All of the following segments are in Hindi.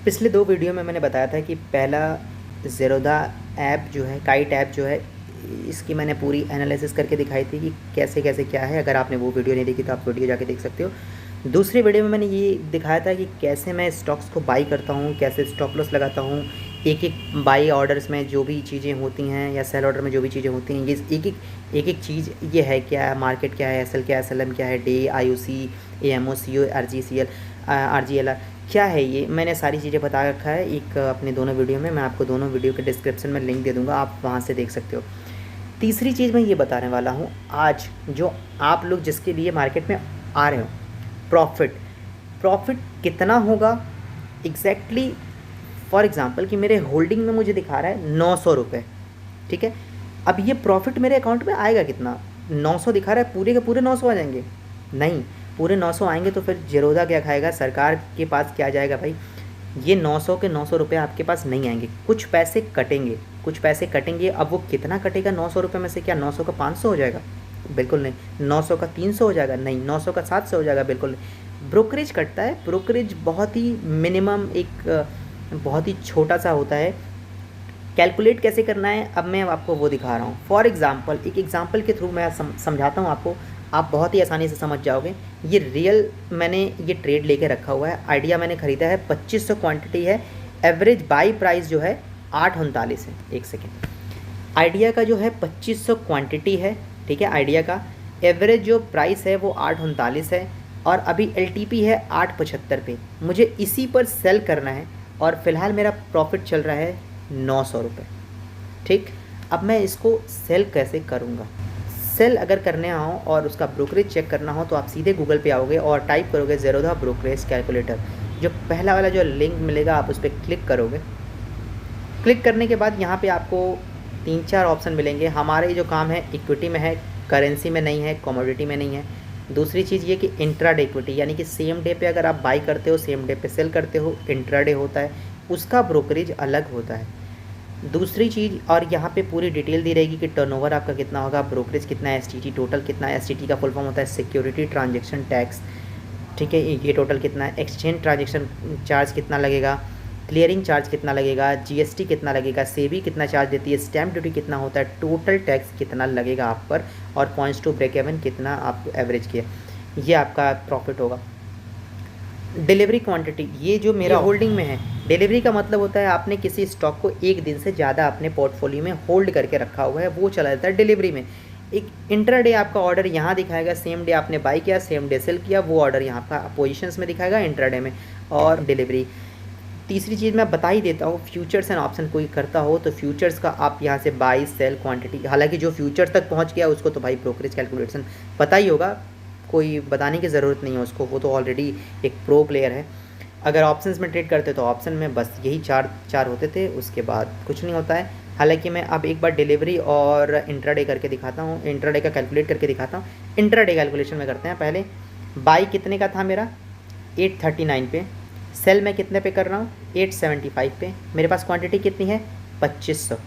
पिछले 2 वीडियो में मैंने बताया था कि पहला ज़ेरोधा ऐप जो है, काइट ऐप जो है, इसकी मैंने पूरी एनालिसिस करके दिखाई थी कि कैसे कैसे क्या है। अगर आपने वो वीडियो नहीं देखी तो आप वीडियो जाके देख सकते हो। दूसरी वीडियो में मैंने ये दिखाया था कि कैसे मैं स्टॉक्स को बाई करता हूँ, कैसे स्टॉप लॉस लगाता हूँ, एक एक बाई ऑर्डर्स में जो भी चीज़ें होती हैं या सेल ऑर्डर में जो भी चीज़ें होती हैं, ये एक चीज़ ये है क्या है, मार्केट क्या है, एस एल क्या है, एस एल एम क्या है, D, I O C, A M O, C O, R G C L, R G L R क्या है, ये मैंने सारी चीज़ें बता रखा है एक अपने दोनों वीडियो में। मैं आपको दोनों वीडियो के डिस्क्रिप्शन में लिंक दे दूँगा, आप वहाँ से देख सकते हो। तीसरी चीज़ मैं ये बताने वाला हूँ आज, जो आप लोग जिसके लिए मार्केट में आ रहे हो, प्रॉफिट कितना होगा एग्जैक्टली। फॉर एग्ज़ाम्पल कि मेरे होल्डिंग में मुझे दिखा रहा है 900 रुपये, ठीक है। अब ये प्रॉफिट मेरे अकाउंट में आएगा कितना? 900 दिखा रहा है, पूरे के पूरे 900 आ जाएंगे? नहीं, पूरे 900 आएंगे तो फिर ज़ेरोधा क्या खाएगा, सरकार के पास क्या जाएगा भाई? ये 900 के 900 रुपये आपके पास नहीं आएंगे, कुछ पैसे कटेंगे, कुछ पैसे कटेंगे। अब वो कितना कटेगा 900 रुपये में से? क्या 900 का 500 हो जाएगा? बिल्कुल नहीं। 900 का 300 हो जाएगा? नहीं। 900 का 700 हो जाएगा? बिल्कुल नहीं। ब्रोकरेज कटता है, ब्रोकरेज बहुत ही मिनिमम, एक बहुत ही छोटा सा होता है। कैलकुलेट कैसे करना है अब मैं आपको वो दिखा रहा हूँ। फॉर एग्ज़ाम्पल, एक एग्ज़ाम्पल के थ्रू मैं समझाता हूँ आपको, आप बहुत ही आसानी से समझ जाओगे। ये रियल मैंने ये ट्रेड लेके रखा हुआ है, आइडिया मैंने ख़रीदा है, 2500 क्वांटिटी है, एवरेज बाई प्राइस जो है 8.39 है। एक सेकेंड, आइडिया का जो है 2500 क्वांटिटी है, ठीक है। आइडिया का एवरेज जो प्राइस है वो 8.39 है और अभी एलटीपी है 8.75 पे। मुझे इसी पर सेल करना है और फ़िलहाल मेरा प्रॉफिट चल रहा है 900 रुपये, ठीक। अब मैं इसको सेल कैसे करूँगा? सेल अगर करने आओ और उसका ब्रोकरेज चेक करना हो तो आप सीधे गूगल पे आओगे और टाइप करोगे ज़ेरोधा ब्रोकरेज कैलकुलेटर। जो पहला वाला जो लिंक मिलेगा आप उस पर क्लिक करोगे। क्लिक करने के बाद यहाँ पे आपको 3-4 ऑप्शन मिलेंगे। हमारे जो काम है इक्विटी में है, करेंसी में नहीं है, कमोडिटी में नहीं है। दूसरी चीज़ ये कि इंट्राडे इक्विटी, यानी कि सेम डे पे अगर आप बाई करते हो, सेम डे पे सेल करते हो, इंट्राडे होता है, उसका ब्रोकरेज अलग होता है। दूसरी चीज़, और यहाँ पे पूरी डिटेल दी रहेगी कि टर्नओवर आपका कितना होगा, ब्रोकरेज कितना है, एसटीटी टोटल कितना है। एसटीटी का फुल फॉर्म होता है सिक्योरिटी ट्रांजैक्शन टैक्स, ठीक है। ये टोटल कितना है, एक्सचेंज ट्रांजैक्शन चार्ज कितना लगेगा, क्लियरिंग चार्ज कितना लगेगा, जीएसटी कितना लगेगा, सेबी कितना चार्ज देती है, स्टैम्प ड्यूटी कितना होता है, टोटल टैक्स कितना लगेगा आप पर, और पॉइंट्स टू ब्रेक इवन कितना आप एवरेज किया, ये आपका प्रॉफिट होगा। डिलीवरी क्वांटिटी, ये जो मेरा होल्डिंग में है, डिलीवरी का मतलब होता है आपने किसी स्टॉक को एक दिन से ज़्यादा अपने पोर्टफोलियो में होल्ड करके रखा हुआ है, वो चला जाता है डिलीवरी में। एक इंट्राडे आपका ऑर्डर यहाँ दिखाएगा, सेम डे आपने बाई किया, सेम डे सेल किया, वो ऑर्डर यहाँ का पोजीशंस में दिखाएगा इंट्राडे में, और डिलीवरी। तीसरी चीज़ मैं बता ही देता हूँ, फ्यूचर्स एंड ऑप्शन कोई करता हो तो फ्यूचर्स का आप यहाँ से बाई सेल क्वांटिटी, हालांकि जो फ्यूचर्स तक पहुँच गया उसको तो भाई ब्रोकरेज कैलकुलेशन पता ही होगा, कोई बताने की ज़रूरत नहीं है उसको, वो तो ऑलरेडी एक प्रो प्लेयर है। अगर ऑप्शंस में ट्रेड करते तो ऑप्शन में बस यही चार होते थे, उसके बाद कुछ नहीं होता है। हालांकि मैं अब एक बार डिलीवरी और इंट्राडे करके दिखाता हूँ, इंट्राडे का कैलकुलेट करके दिखाता हूँ। इंट्राडे कैलकुलेशन में करते हैं पहले। बाई कितने का था मेरा? 839 पे। सेल मैं कितने पे कर रहा हूँ? 875 पे। मेरे पास क्वांटिटी कितनी है? 2500।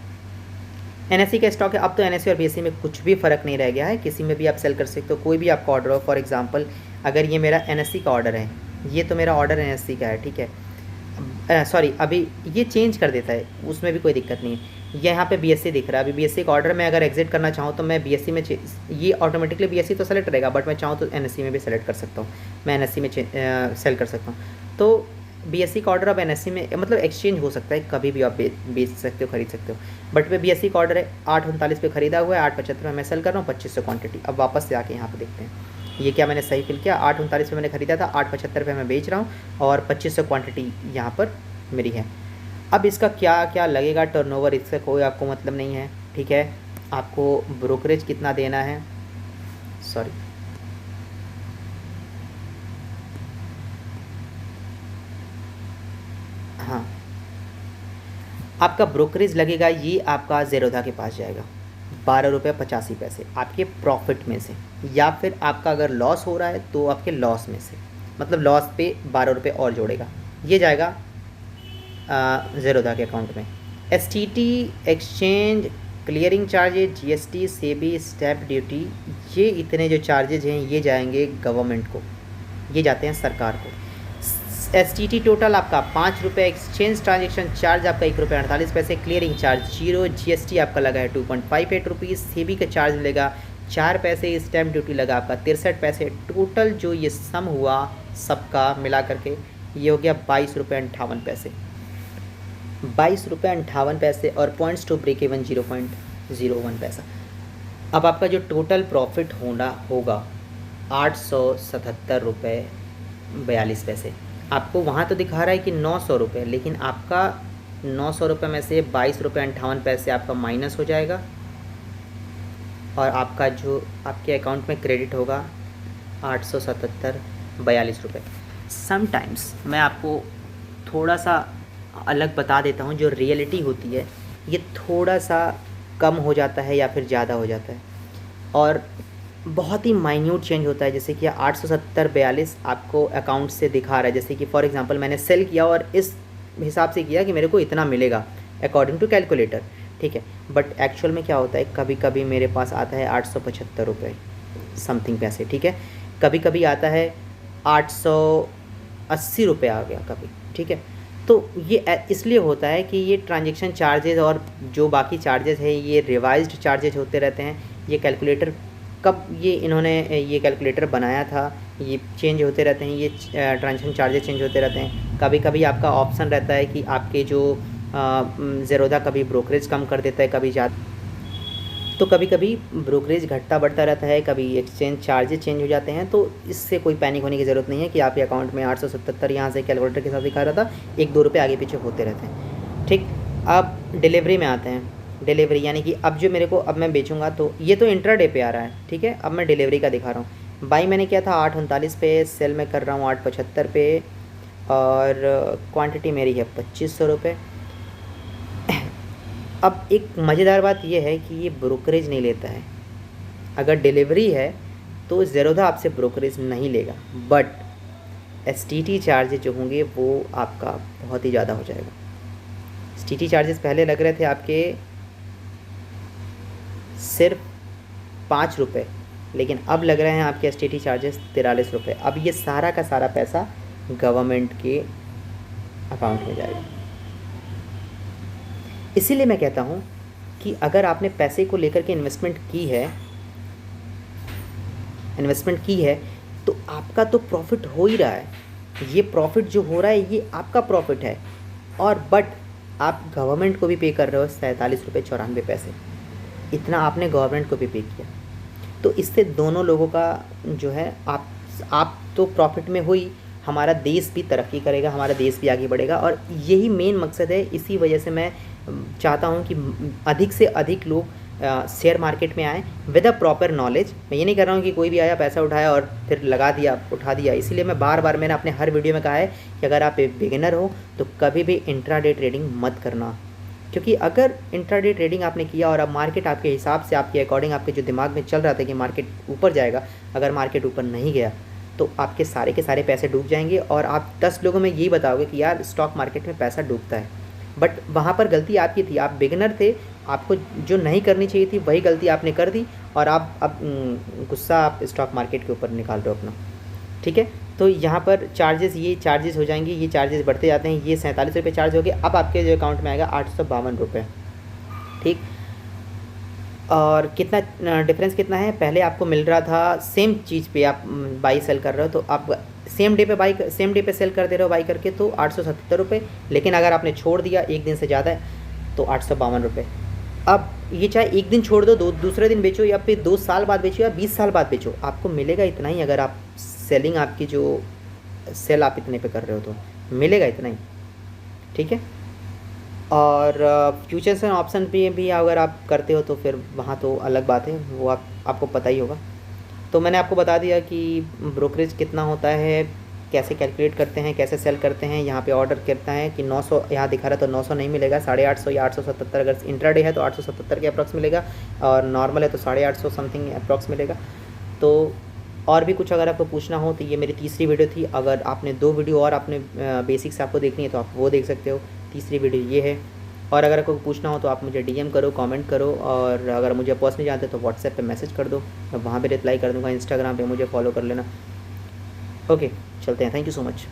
एनएससी का स्टॉक है। अब तो एनएससी और बीएससी में कुछ भी फ़र्क नहीं रह गया है, किसी में भी आप सेल कर सकते हो, कोई भी आपका ऑर्डर हो। फॉर एग्जांपल अगर ये मेरा एनएससी का ऑर्डर है, ये तो मेरा ऑर्डर एनएससी का है, ठीक है। सॉरी, अभी ये चेंज कर देता है, उसमें भी कोई दिक्कत नहीं है। यहाँ पे बीएससी दिख रहा है, अभी बीएससी का ऑर्डर मैं अगर एग्जिट करना चाहूँ तो मैं बीएससी में ये ऑटोमेटिकली बीएससी तो सेलेक्ट रहेगा, बट मैं चाहूँ तो एनएससी में भी सेलेक्ट कर सकता हूँ, मैं एनएससी में सेल कर सकता हूँ। तो बीएससी का ऑर्डर अब एनएससी में मतलब एक्सचेंज हो सकता है, कभी भी आप बेच सकते हो, खरीद सकते हो। बट मैं बीएससी का ऑर्डर है 839 पे ख़रीदा हुआ है, 875 में मैं सेल कर रहा हूँ, 2500 क्वांटिटी। अब वापस से आके यहाँ पे देखते हैं, ये क्या मैंने सही फिल किया? 839 पे मैंने ख़रीदा था, 875 पे मैं बेच रहा हूँ और 2500 क्वांटिटी यहाँ पर मेरी है। अब इसका क्या क्या लगेगा टर्नओवर, इससे कोई आपको मतलब नहीं है, ठीक है। आपको ब्रोकरेज कितना देना है, सॉरी, हाँ, आपका ब्रोकरेज लगेगा, ये आपका ज़ेरोधा के पास जाएगा 12 रुपये 85 पैसे आपके प्रॉफिट में से, या फिर आपका अगर लॉस हो रहा है तो आपके लॉस में से, मतलब लॉस पे 12 रुपये और जोड़ेगा, ये जाएगा ज़ेरोधा के अकाउंट में। STT, exchange, clearing charges, GST, SEBI, stamp duty, ये इतने जो चार्जेज हैं ये जाएंगे गवर्नमेंट को, ये जाते हैं सरकार को। STT टोटल आपका 5 रुपये, एक्सचेंज ट्रांजेक्शन चार्ज आपका 1 रुपये 48 पैसे, क्लियरिंग चार्ज 0, GST आपका लगा है 2.58 रुपीज़, सेबी का चार्ज लेगा 4 पैसे, स्टैम्प ड्यूटी लगा आपका 63 पैसे। टोटल जो ये सम हुआ सबका मिला करके ये हो गया 22 रुपये 58 पैसे, 22 रुपये 58 पैसे। और पॉइंट्स टू ब्रेक इवन 0.01 पैसा। अब आपका जो टोटल प्रॉफिट होगा 877 रुपये 42 पैसे। आपको वहाँ तो दिखा रहा है कि 900 रुपये, लेकिन आपका 900 रुपये में से 22 रुपये 58 पैसे आपका माइनस हो जाएगा और आपका जो आपके अकाउंट में क्रेडिट होगा 877 रुपये। समटाइम्स मैं आपको थोड़ा सा अलग बता देता हूँ, जो रियलिटी होती है ये थोड़ा सा कम हो जाता है या फिर ज़्यादा हो जाता है और बहुत ही माइन्यूट चेंज होता है। जैसे कि 870 आपको अकाउंट से दिखा रहा है, जैसे कि फॉर एग्जांपल मैंने सेल किया और इस हिसाब से किया कि मेरे को इतना मिलेगा अकॉर्डिंग टू कैलकुलेटर, ठीक है। बट एक्चुअल में क्या होता है, कभी कभी मेरे पास आता है 875 रुपये समथिंग पैसे, ठीक है। कभी कभी आता है 880 रुपये आ गया कभी, ठीक है। तो ये इसलिए होता है कि ये ट्रांजेक्शन चार्जेस और जो बाकी चार्जेस है ये रिवाइज्ड चार्जेस होते रहते हैं। ये कैलकुलेटर कब ये इन्होंने ये कैलकुलेटर बनाया था ये चेंज होते रहते हैं, ये ट्रांजेक्शन चार्जेस चेंज होते रहते हैं। कभी कभी आपका ऑप्शन रहता है कि आपके जो ज़ेरोधा कभी ब्रोकरेज कम कर देता है, कभी ज़्यादा, तो कभी कभी ब्रोकरेज घटता बढ़ता रहता है, कभी एक्सचेंज चार्जेस चेंज हो जाते हैं। तो इससे कोई पैनिक होने की ज़रूरत नहीं है कि आपके अकाउंट में 877 यहाँ से कैलकुलेटर के साथ दिखा रहा था, 1-2 रुपये आगे पीछे होते रहते हैं, ठीक। अब डिलीवरी में आते हैं। डिलीवरी यानी कि अब जो मेरे को अब मैं बेचूंगा तो ये तो इंट्राडे पे आ रहा है, ठीक है। अब मैं डिलीवरी का दिखा रहा हूँ। बाई मैंने किया था 8:39 पे, सेल में कर रहा हूँ 8:75 पे और क्वांटिटी मेरी है 2500 रुपये। अब एक मज़ेदार बात यह है कि ये ब्रोकरेज नहीं लेता है। अगर डिलीवरी है तो ज़ेरोधा आपसे ब्रोकरेज नहीं लेगा, बट STT चार्जेज जो होंगे वो आपका बहुत ही ज़्यादा हो जाएगा। STT चार्जेस पहले लग रहे थे आपके सिर्फ 5 रुपये, लेकिन अब लग रहे हैं आपके STT चार्जेस 43 रुपये। अब ये सारा का सारा पैसा गवर्नमेंट के अकाउंट में जाएगा। इसीलिए मैं कहता हूँ कि अगर आपने पैसे को लेकर के इन्वेस्टमेंट की है तो आपका तो प्रॉफिट हो ही रहा है। ये प्रॉफिट जो हो रहा है ये आपका प्रॉफिट है, और बट आप गवर्नमेंट को भी पे कर रहे हो 47 रुपये 94 पैसे। इतना आपने गवर्नमेंट को भी पे किया, तो इससे दोनों लोगों का जो है आप तो प्रॉफिट में हुई, हमारा देश भी तरक्की करेगा, हमारा देश भी आगे बढ़ेगा। और यही मेन मकसद है। इसी वजह से मैं चाहता हूं कि अधिक से अधिक लोग शेयर मार्केट में आएँ विद अ प्रॉपर नॉलेज। मैं ये नहीं कर रहा हूँ कि कोई भी आया पैसा उठाया और फिर लगा दिया उठा दिया। इसीलिए मैं बार बार मैंने अपने हर वीडियो में कहा है कि अगर आप एक बिगिनर हो तो कभी भी इंट्राडे ट्रेडिंग मत करना, क्योंकि अगर इंट्राडे ट्रेडिंग आपने किया और अब मार्केट आपके हिसाब से आपके अकॉर्डिंग आपके जो दिमाग में चल रहा था कि मार्केट ऊपर जाएगा, अगर मार्केट ऊपर नहीं गया तो आपके सारे के सारे पैसे डूब जाएंगे और आप 10 लोगों में यही बताओगे कि यार स्टॉक मार्केट में पैसा डूबता है। बट वहाँ पर गलती आपकी थी, आप बिगिनर थे, आपको जो नहीं करनी चाहिए थी वही गलती आपने कर दी और आप अब गुस्सा आप स्टॉक मार्केट के ऊपर निकाल रहे हो अपना, ठीक है। तो यहाँ पर ये चार्जेस हो जाएंगे, ये चार्जेस बढ़ते जाते हैं। ये 47 रुपये चार्ज हो गए। अब आपके जो अकाउंट में आएगा 852 रुपये, ठीक। और कितना डिफरेंस कितना है, पहले आपको मिल रहा था सेम चीज़ पे आप बाई सेल कर रहे हो तो आप सेम डे पे सेल कर दे रहे हो बाई करके तो 877 रुपये, लेकिन अगर आपने छोड़ दिया एक दिन से ज़्यादा है तो 852 रुपये। अब ये चाहे एक दिन छोड़ दो, दूसरे दिन बेचो या फिर 2 साल बाद बेचो या 20 साल बाद बेचो, आपको मिलेगा इतना ही। अगर आप सेलिंग आपकी जो सेल आप इतने पे कर रहे हो तो मिलेगा इतना ही, ठीक है। और फ्यूचर्स एंड ऑप्शन पे भी अगर आप करते हो तो फिर वहाँ तो अलग बात है, वो आपको पता ही होगा। तो मैंने आपको बता दिया कि ब्रोकरेज कितना होता है, कैसे कैलकुलेट करते हैं, कैसे सेल करते हैं। यहाँ पे ऑर्डर करता है कि 900 यहाँ दिखा रहा है तो 900 नहीं मिलेगा, 850 या 877। अगर इंट्राडे है तो 877 के अप्रॉक्स मिलेगा और नॉर्मल है तो 850 समथिंग अप्रॉक्स मिलेगा। तो और भी कुछ अगर आपको पूछना हो तो ये मेरी तीसरी वीडियो थी। अगर आपने 2 वीडियो और आपने बेसिक से आपको देखनी है तो आप वो देख सकते हो। तीसरी वीडियो ये है। और अगर आपको पूछना हो तो आप मुझे DM करो, कमेंट करो, और अगर मुझे पर्सनली जानते हो तो व्हाट्सएप पे मैसेज कर दो, मैं वहाँ पे रिप्लाई कर दूँगा। इंस्टाग्राम पे मुझे फॉलो कर लेना। ओके, चलते हैं। Thank you so much.